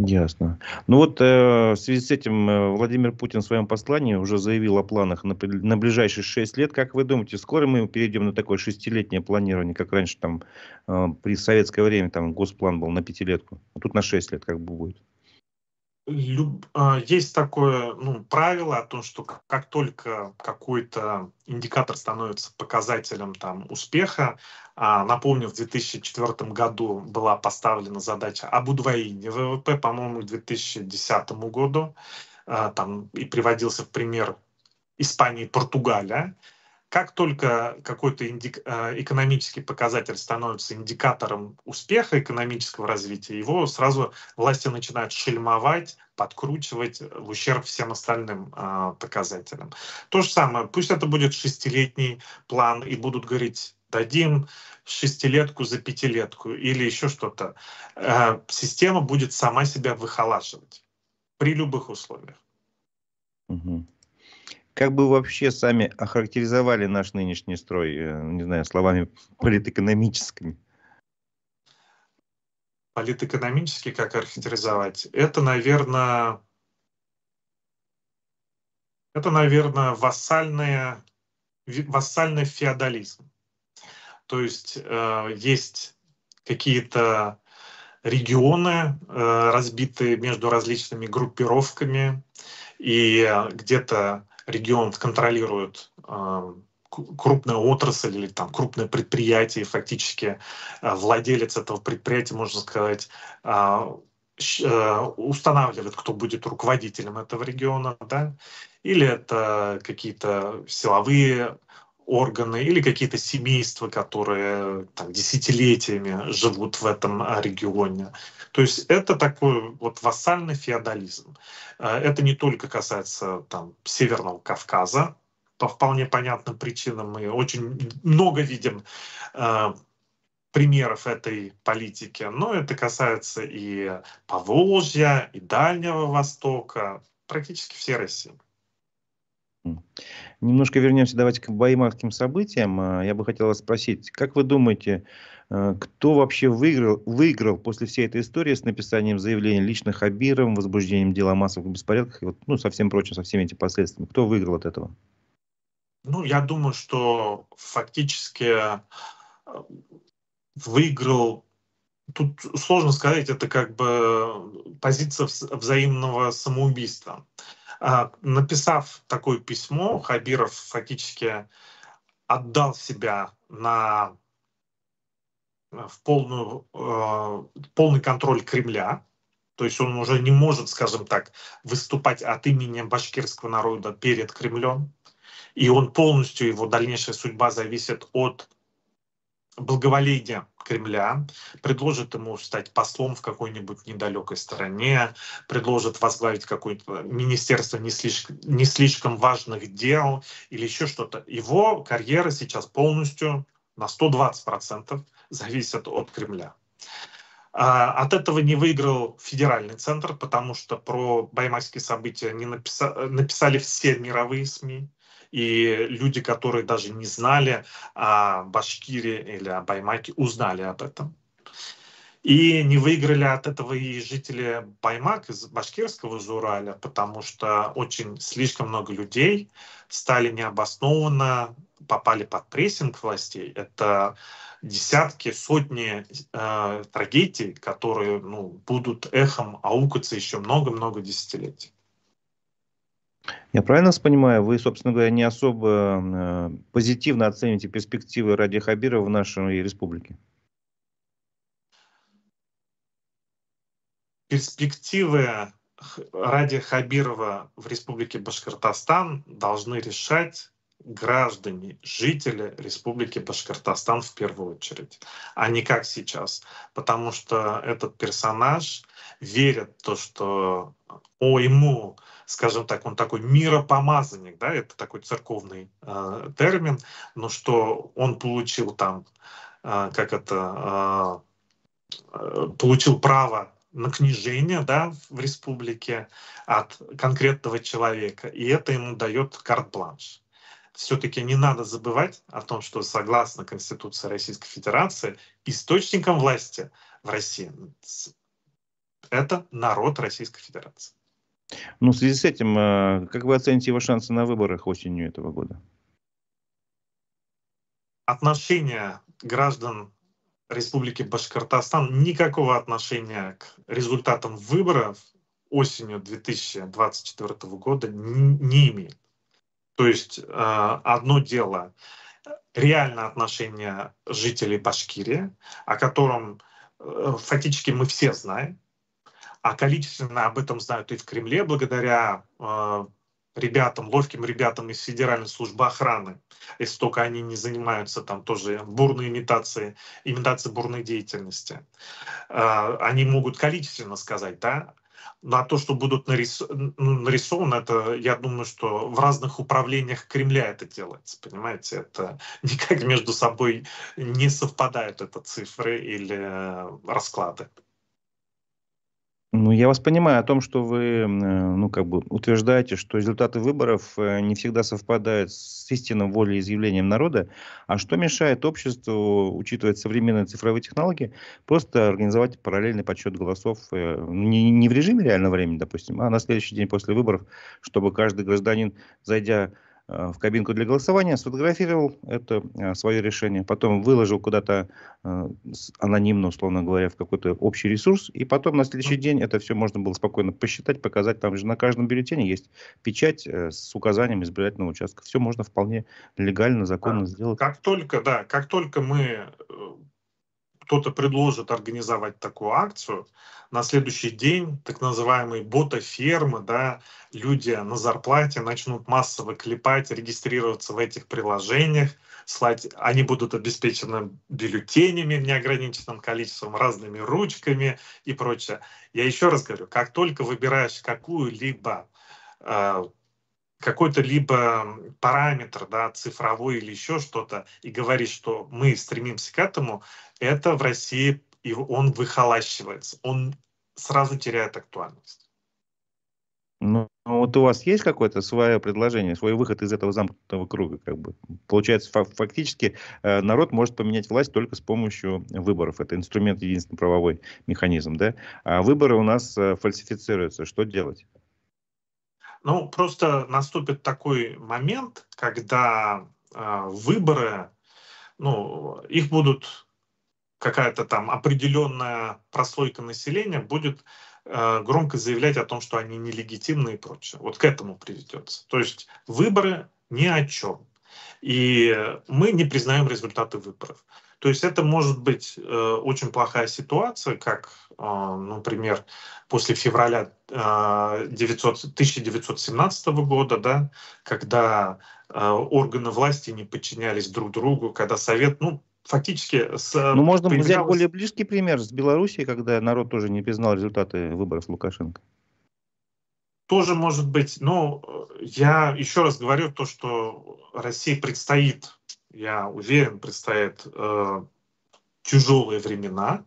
Ясно. Ну вот в связи с этим Владимир Путин в своем послании уже заявил о планах на ближайшие 6 лет. Как вы думаете, скоро мы перейдем на такое шестилетнее планирование, как раньше там при советское время там госплан был на пятилетку, а тут на 6 лет как бы будет? Есть такое правило о том, что как только какой-то индикатор становится показателем там, успеха, напомню, в 2004 году была поставлена задача об удвоении ВВП, по-моему, к 2010 году, там и приводился в пример Испания и Португалия. Как только какой-то экономический показатель становится индикатором успеха экономического развития, его сразу власти начинают шельмовать, подкручивать в ущерб всем остальным показателям. То же самое, пусть это будет шестилетний план, и будут говорить, дадим шестилетку за пятилетку или еще что-то. Система будет сама себя выхолаживать при любых условиях. Мгм. Как бы вы вообще сами охарактеризовали наш нынешний строй, не знаю, словами политэкономическими? Политэкономически как характеризовать? Это, наверное, вассальный феодализм. То есть есть какие-то регионы, разбитые между различными группировками, и где-то регион контролирует крупная отрасль или там крупное предприятие, и фактически владелец этого предприятия, можно сказать, устанавливает, кто будет руководителем этого региона, да, или это какие-то силовые органы, или какие-то семейства, которые там, десятилетиями живут в этом регионе. То есть это такой вот вассальный феодализм. Это не только касается там, Северного Кавказа, по вполне понятным причинам мы очень много видим примеров этой политики, но это касается и Поволжья, и Дальнего Востока, практически всей России. Немножко вернемся давайте к баймакским событиям. Я бы хотел вас спросить, как вы думаете, кто вообще выиграл после всей этой истории с написанием заявлений лично Хабиром, возбуждением дела о массовых беспорядках, и вот, ну, со всем прочим, со всеми этими последствиями? Кто выиграл от этого? Ну, я думаю, что фактически выиграл. Тут сложно сказать, это как бы позиция взаимного самоубийства. Написав такое письмо, Хабиров фактически отдал себя в полный контроль Кремля. То есть он уже не может, скажем так, выступать от имени башкирского народа перед Кремлем. И он полностью, его дальнейшая судьба зависит от благоволения Кремля, предложит ему стать послом в какой-нибудь недалекой стране, предложит возглавить какое-то министерство не слишком важных дел или еще что-то. Его карьера сейчас полностью на 120% зависит от Кремля. От этого не выиграл федеральный центр, потому что про баймакские события не написали все мировые СМИ. И люди, которые даже не знали о Башкирии или о Баймаке, узнали об этом. И не выиграли от этого и жители Баймак из башкирского Жураля, потому что очень слишком много людей стали необоснованно, попали под прессинг властей. Это десятки, сотни трагедий, которые будут эхом аукаться еще много-много десятилетий. Я правильно вас понимаю, вы, собственно говоря, не особо позитивно оцените перспективы Ради Хабирова в нашей республике? Перспективы Ради Хабирова в Республике Башкортостан должны решать граждане, жители Республики Башкортостан в первую очередь, а не как сейчас. Потому что этот персонаж верит в то, что ему, скажем так, он такой миропомазанник, да, это такой церковный термин, но что он получил там, получил право на княжение, да, в республике от конкретного человека, и это ему дает карт-бланш. Все-таки не надо забывать о том, что согласно Конституции Российской Федерации источником власти в России это народ Российской Федерации. Ну, в связи с этим, как вы оцените его шансы на выборах осенью этого года? Отношение граждан Республики Башкортостан никакого отношения к результатам выборов осенью 2024 года не имеет. То есть одно дело реальное отношение жителей Башкирии, о котором фактически мы все знаем, а количественно об этом знают и в Кремле благодаря ловким ребятам из Федеральной службы охраны, если только они не занимаются там тоже бурной имитацией бурной деятельности. Они могут количественно сказать, да, но то, что будут нарисованы, это, я думаю, что в разных управлениях Кремля это делается, понимаете, это никак между собой не совпадают, это цифры или расклады. Ну, я вас понимаю о том, что вы, утверждаете, что результаты выборов не всегда совпадают с истинным волеизъявлением народа. А что мешает обществу, учитывая современные цифровые технологии, просто организовать параллельный подсчет голосов не в режиме реального времени, допустим, а на следующий день после выборов, чтобы каждый гражданин, зайдя в кабинку для голосования, сфотографировал это свое решение, потом выложил куда-то анонимно, условно говоря, в какой-то общий ресурс, и потом на следующий день это все можно было спокойно посчитать, показать. Там же на каждом бюллетене есть печать с указанием избирательного участка. Все можно вполне легально, законно сделать. Как только кто-то предложит организовать такую акцию, на следующий день так называемые ботафермы, да, люди на зарплате начнут массово клепать, регистрироваться в этих приложениях, они будут обеспечены бюллетенями в неограниченном количестве, разными ручками и прочее. Я еще раз говорю, как только выбираешь какой-то либо параметр, да, цифровой или еще что-то, и говоришь, что мы стремимся к этому, это в России, и он выхолащивается, он сразу теряет актуальность. Ну, вот у вас есть какое-то свое предложение, свой выход из этого замкнутого круга? Как бы? Получается, фактически народ может поменять власть только с помощью выборов. Это инструмент, единственный правовой механизм, да? А выборы у нас фальсифицируются. Что делать? Ну, просто наступит такой момент, когда выборы, их будут какая-то там определенная прослойка населения будет громко заявлять о том, что они нелегитимны и прочее. Вот к этому приведется. То есть выборы ни о чем. И мы не признаем результаты выборов. То есть это может быть очень плохая ситуация, как, например, после февраля 1917 года, да, когда органы власти не подчинялись друг другу, когда Совет, фактически Ну, можно взять более близкий пример с Белоруссией, когда народ тоже не признал результаты выборов Лукашенко. Тоже может быть, но я еще раз говорю то, что России я уверен, предстоят тяжелые времена,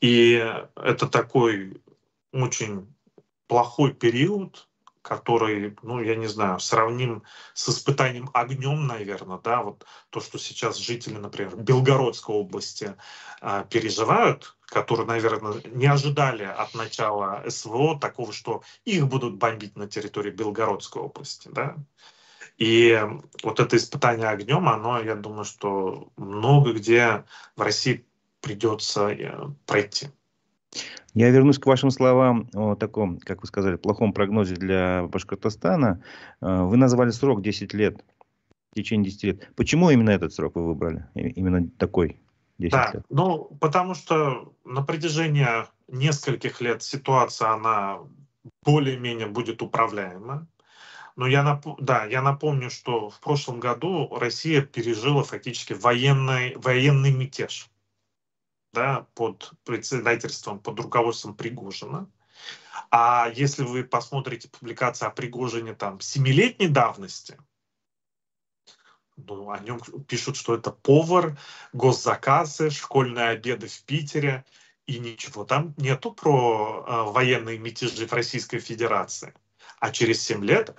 И это такой очень плохой период, который, ну, я не знаю, сравним с испытанием огнем, наверное, да, вот то, что сейчас жители, например, Белгородской области переживают, которые, наверное, не ожидали от начала СВО такого, что их будут бомбить на территории Белгородской области, да. И вот это испытание огнем, оно, я думаю, что много где в России придется пройти. Я вернусь к вашим словам о таком, как вы сказали, плохом прогнозе для Башкортостана. Вы назвали срок 10 лет, в течение 10 лет. Почему именно этот срок вы выбрали? Именно такой 10 Да, лет? ну, потому что на протяжении нескольких лет ситуация, она более-менее будет управляема. Но я напомню, что в прошлом году Россия пережила фактически военный мятеж, да, под председательством, под руководством Пригожина. А если вы посмотрите публикации о Пригожине там 7-летней давности, ну, о нем пишут, что это повар, госзаказы, школьные обеды в Питере, и ничего там нету про военные мятежи в Российской Федерации. А через 7 лет,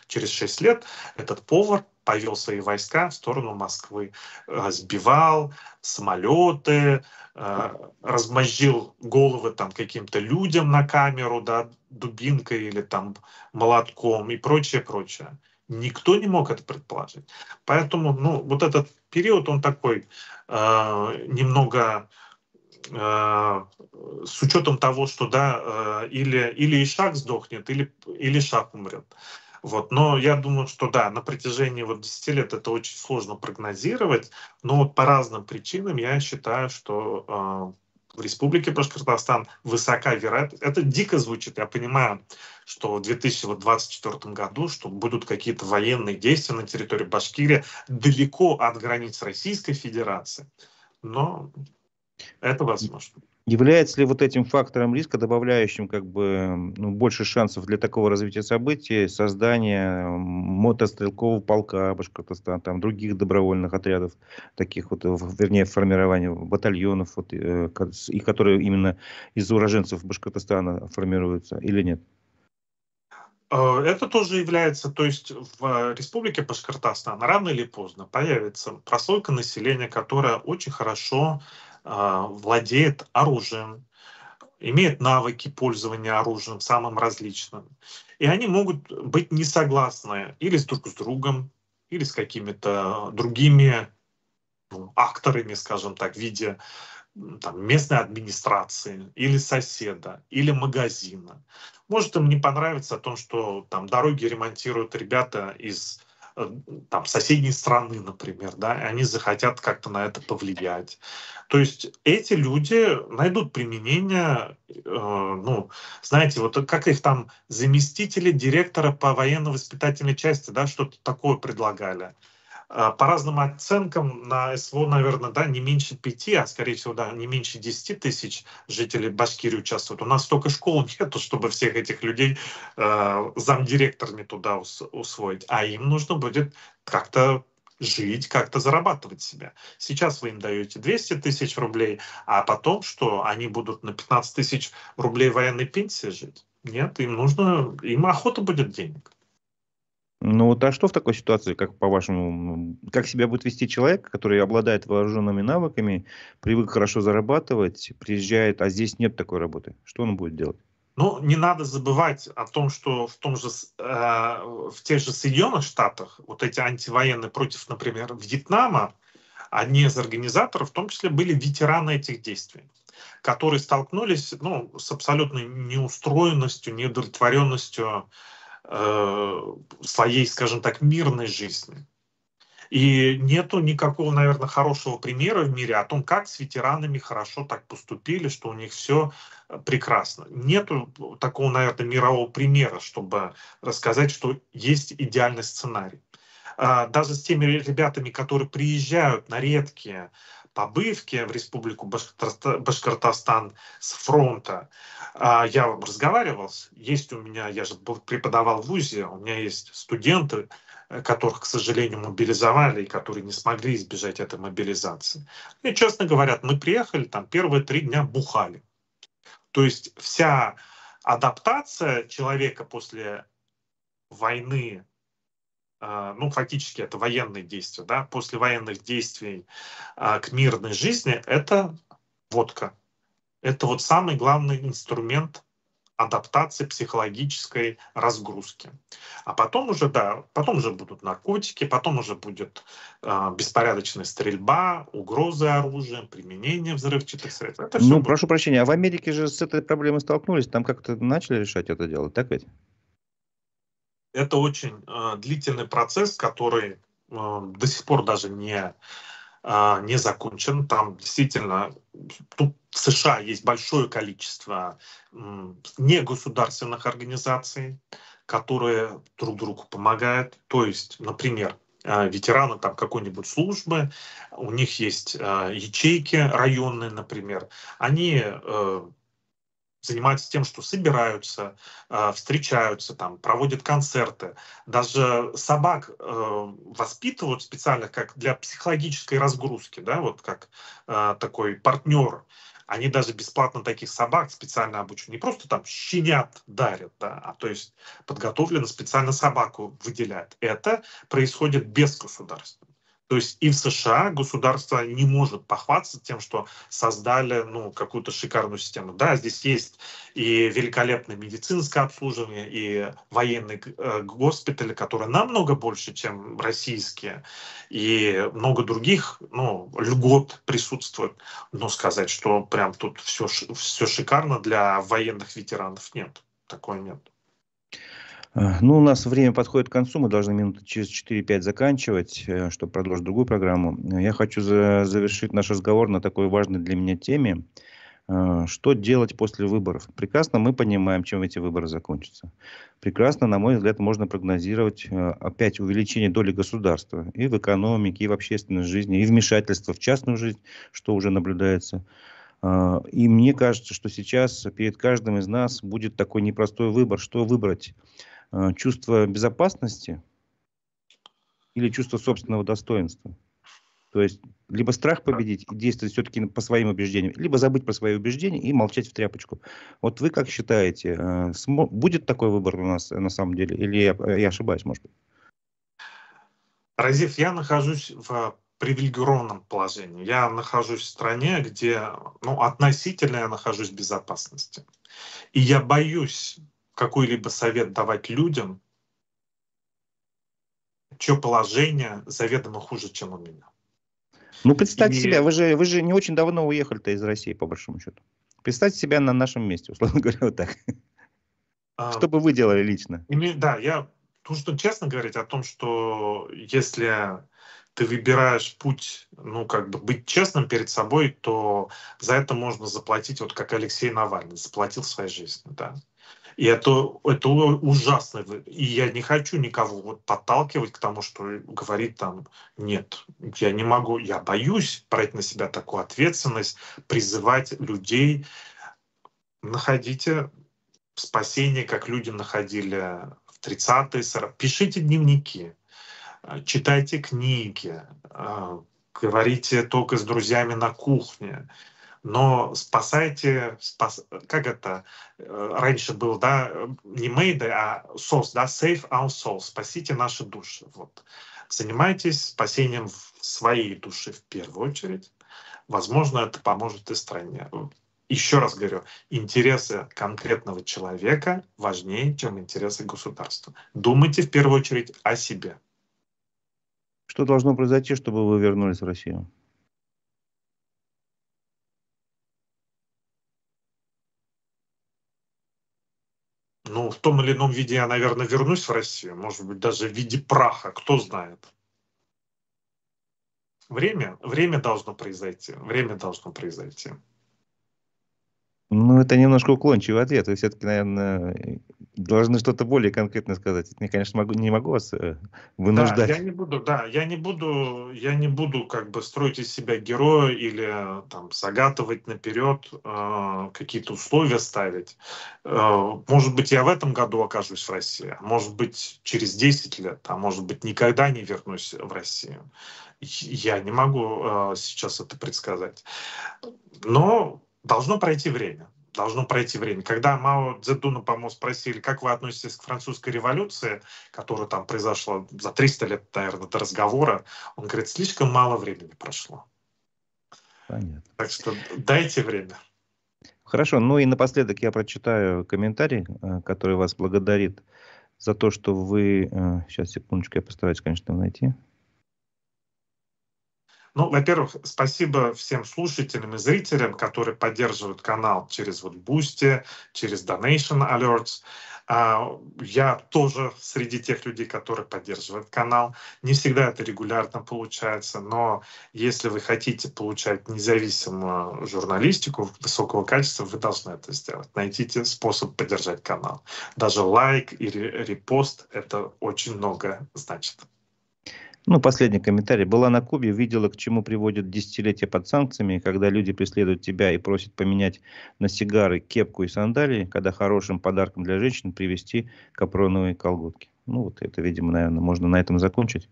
через 6 лет этот повар повел свои войска в сторону Москвы, сбивал самолеты, размозжил головы там каким-то людям на камеру, да, дубинкой или там молотком и прочее, прочее. Никто не мог это предположить. Поэтому, ну, вот этот период, он такой немного с учетом того, что, да, или Ишак сдохнет, или Шах умрет. Вот. Но я думаю, что да, на протяжении вот 10 лет это очень сложно прогнозировать, но вот по разным причинам я считаю, что в Республике Башкортостан высока вероятность. Это дико звучит, я понимаю, что в 2024 году, что будут какие-то военные действия на территории Башкирии далеко от границ Российской Федерации, но это возможно. Является ли вот этим фактором риска, добавляющим как бы ну, больше шансов для такого развития событий, создание мотострелкового полка Башкортостана, там других добровольных отрядов, таких вот, вернее, формирование батальонов, вот, и которые именно из уроженцев Башкортостана формируются, или нет? Это тоже является, то есть в Республике Башкортостан рано или поздно появится прослойка населения, которая очень хорошо владеет оружием, имеет навыки пользования оружием самым различным. И они могут быть не согласны или друг с другом, или с какими-то другими акторами, скажем так, в виде там, местной администрации или соседа, или магазина. Может им не понравится о том, что там дороги ремонтируют ребята из там, соседней страны, например, да, и они захотят как-то на это повлиять. То есть эти люди найдут применение, ну, знаете, вот как их там заместители директора по военно-воспитательной части, да, что-то такое предлагали. По разным оценкам на СВО, наверное, да, не меньше 5, а скорее всего, да, не меньше 10 тысяч жителей Башкирии участвуют. У нас столько школ нету, чтобы всех этих людей замдиректорами туда усвоить. А им нужно будет как-то жить, как-то зарабатывать себя. Сейчас вы им даете 200 тысяч рублей, а потом что, они будут на 15 тысяч рублей военной пенсии жить? Нет, им охота будет денег. Ну вот, а что в такой ситуации, как по-вашему, как себя будет вести человек, который обладает вооруженными навыками, привык хорошо зарабатывать, приезжает, а здесь нет такой работы? Что он будет делать? Ну, не надо забывать о том, что в тех же Соединенных Штатах вот эти антивоенные против, например, Вьетнама, одни из организаторов, в том числе, были ветераны этих действий, которые столкнулись, ну, с абсолютной неустроенностью, неудовлетворенностью своей, скажем так, мирной жизни. И нету никакого, наверное, хорошего примера в мире о том, как с ветеранами хорошо так поступили, что у них все прекрасно. Нету такого, наверное, мирового примера, чтобы рассказать, что есть идеальный сценарий. Даже с теми ребятами, которые приезжают на редкие побывки в республику Башкортостан с фронта. Я разговаривал, есть у меня, я же преподавал в ВУЗе, у меня есть студенты, которых, к сожалению, мобилизовали и которые не смогли избежать этой мобилизации. И, честно говоря, мы приехали, там первые 3 дня бухали. То есть вся адаптация человека после войны, ну, фактически это военные действия, да, после военных действий к мирной жизни, это водка. Это вот самый главный инструмент адаптации психологической разгрузки. А потом уже, да, потом уже будут наркотики, потом уже будет беспорядочная стрельба, угрозы оружием, применение взрывчатых средств. Это все Ну, будет. прошу прощения, а в Америке же с этой проблемой столкнулись, там как-то начали решать это дело, так ведь? Это очень длительный процесс, который до сих пор даже не закончен. Там действительно тут в США есть большое количество негосударственных организаций, которые друг другу помогают. То есть, например, ветераны там какой-нибудь службы, у них есть ячейки районные, например, они занимаются тем, что собираются, встречаются, там, проводят концерты. Даже собак воспитывают специально как для психологической разгрузки, да, вот как такой партнер. Они даже бесплатно таких собак специально обучают. Не просто там щенят дарят, да, а то есть подготовлено специально собаку выделяют. Это происходит без государства. То есть и в США государство не может похвастаться тем, что создали какую-то шикарную систему. Да, здесь есть и великолепное медицинское обслуживание, и военные госпитали, которые намного больше, чем российские, и много других льгот присутствует. Но сказать, что прям тут все шикарно для военных ветеранов, нет. Такое нет. Ну, у нас время подходит к концу, мы должны минуты через 4-5 заканчивать, чтобы продолжить другую программу. Я хочу завершить наш разговор на такой важной для меня теме. Что делать после выборов? Прекрасно мы понимаем, чем эти выборы закончатся. Прекрасно, на мой взгляд, можно прогнозировать опять увеличение доли государства и в экономике, и в общественной жизни, и вмешательство в частную жизнь, что уже наблюдается. И мне кажется, что сейчас перед каждым из нас будет такой непростой выбор, что выбрать. Чувство безопасности или чувство собственного достоинства. То есть, либо страх победить и действовать все-таки по своим убеждениям, либо забыть про свои убеждения и молчать в тряпочку. Вот вы как считаете, будет такой выбор у нас на самом деле? Или я ошибаюсь, может быть? Разив, я нахожусь в привилегированном положении. Я нахожусь в стране, где относительно я нахожусь в безопасности. И я боюсь какой-либо совет давать людям, чье положение заведомо хуже, чем у меня. Ну, представьте И себя, вы же не очень давно уехали-то из России, по большому счету. Представьте себя на нашем месте, условно говоря, вот так. Что бы вы делали лично? Да, я нужно честно говорить о том, что если ты выбираешь путь, быть честным перед собой, то за это можно заплатить, вот как Алексей Навальный заплатил своей жизнью, да. И это ужасно. И я не хочу никого подталкивать к тому, что говорит там, нет, я не могу, я боюсь брать на себя такую ответственность, призывать людей, находите спасение, как люди находили в 30-е, 40-е. Пишите дневники, читайте книги, говорите только с друзьями на кухне, но спасайте, как это раньше было, да, не Mayday, а SOS, да, Save Our Souls, спасите наши души. Вот. Занимайтесь спасением своей души в первую очередь. Возможно, это поможет и стране. Еще раз говорю, интересы конкретного человека важнее, чем интересы государства. Думайте в первую очередь о себе. Что должно произойти, чтобы вы вернулись в Россию? В том или ином виде я, наверное, вернусь в Россию. Может быть, даже в виде праха, кто знает. Время должно произойти. Время должно произойти. Ну, это немножко уклончивый ответ. Вы все-таки, наверное, должны что-то более конкретно сказать. Я, конечно, не могу вас Да, вынуждать. я не буду как бы строить из себя героя или там загадывать наперед, какие-то условия ставить. Может быть, я в этом году окажусь в России, а может быть, через 10 лет, а может быть, никогда не вернусь в Россию. Я не могу сейчас это предсказать. Но должно пройти время. Должно пройти время. Когда Мао Цзэдуна, по-моему, спросили, как вы относитесь к французской революции, которая там произошла за 300 лет, наверное, до разговора, он говорит, слишком мало времени прошло. Понятно. Так что дайте время. Хорошо, ну и напоследок я прочитаю комментарий, который вас благодарит за то, что вы... Сейчас, секундочку, я постараюсь, конечно, найти. Ну, во-первых, спасибо всем слушателям и зрителям, которые поддерживают канал через вот Boosty, через Donation Alerts. Я тоже среди тех людей, которые поддерживают канал. Не всегда это регулярно получается, но если вы хотите получать независимую журналистику высокого качества, вы должны это сделать. Найдите способ поддержать канал. Даже лайк или репост — это очень много значит. Ну, последний комментарий. Была на Кубе, видела, к чему приводят десятилетия под санкциями, когда люди преследуют тебя и просят поменять на сигары, кепку и сандалии, когда хорошим подарком для женщин привезти капроновые колготки. Ну, вот это, видимо, наверное, можно на этом закончить.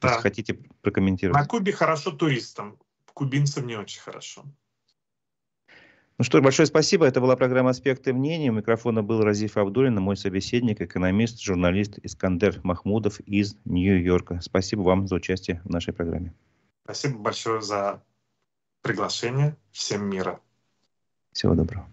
Если Да. хотите прокомментировать. На Кубе хорошо туристам, кубинцам не очень хорошо. Ну что ж, большое спасибо. Это была программа «Аспекты мнений». У микрофона был Разиф Абдуллин, мой собеседник, экономист, журналист Искандер Махмудов из Нью-Йорка. Спасибо вам за участие в нашей программе. Спасибо большое за приглашение. Всем мира. Всего доброго.